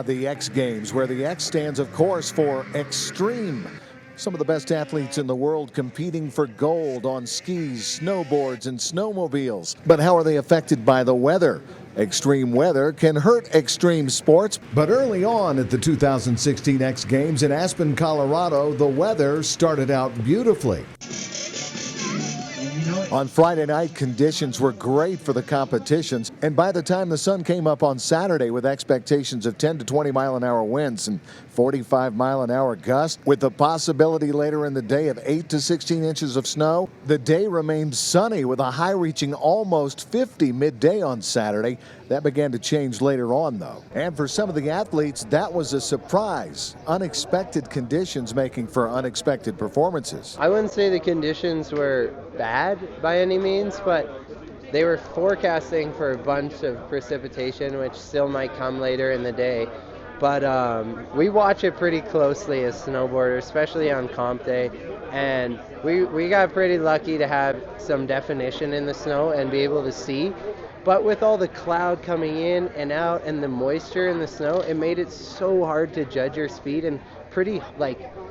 The X Games, where the X stands, of course, for extreme. Some of the best athletes in the world competing for gold on skis, snowboards, and snowmobiles. But how are they affected by the weather? Extreme weather can hurt extreme sports. But early on at the 2016 X Games in Aspen, Colorado, the weather started out beautifully. On Friday night, conditions were great for the competitions, and by the time the sun came up on Saturday with expectations of 10 to 20 mile-an-hour winds and 45-mile-an-hour gusts, with the possibility later in the day of 8 to 16 inches of snow, the day remained sunny with a high reaching almost 50 midday on Saturday. That began to change later on, though. And for some of the athletes, that was a surprise. Unexpected conditions making for unexpected performances. I wouldn't say the conditions were bad by any means, but they were forecasting for a bunch of precipitation, which still might come later in the day. But we watch it pretty closely as snowboarders, especially on comp day, and we got pretty lucky to have some definition in the snow and be able to see. But with all the cloud coming in and out and the moisture in the snow, it made it so hard to judge your speed, and pretty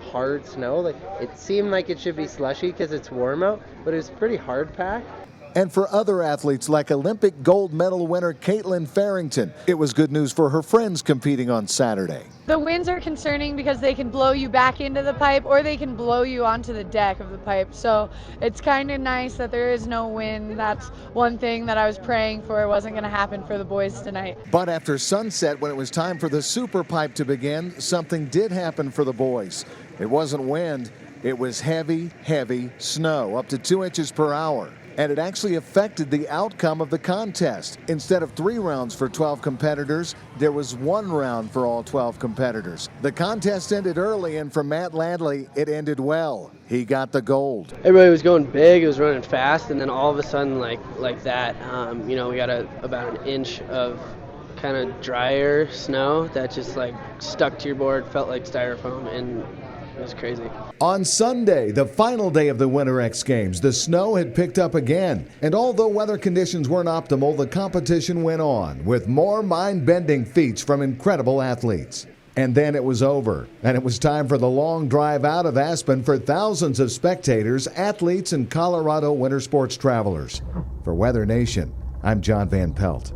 hard snow. It seemed like it should be slushy because it's warm out, but it was pretty hard packed. And for other athletes like Olympic gold medal winner Caitlin Farrington, it was good news for her friends competing on Saturday. The winds are concerning because they can blow you back into the pipe or they can blow you onto the deck of the pipe. So it's kind of nice that there is no wind. That's one thing that I was praying for wasn't going to happen for the boys tonight. But after sunset, when it was time for the super pipe to begin, something did happen for the boys. It wasn't wind, it was heavy, heavy snow, up to 2 inches per hour. And it actually affected the outcome of the contest. Instead of 3 rounds for 12 competitors, there was 1 round for all 12 competitors. The contest ended early, and for Matt Landley, it ended well. He got the gold. Everybody was going big, it was running fast, and then all of a sudden, like that, we got about an inch of kind of drier snow that just stuck to your board, felt like styrofoam, and it was crazy. On Sunday, the final day of the Winter X Games, the snow had picked up again. And although weather conditions weren't optimal, the competition went on with more mind-bending feats from incredible athletes. And then it was over, and it was time for the long drive out of Aspen for thousands of spectators, athletes, and Colorado winter sports travelers. For Weather Nation, I'm John Van Pelt.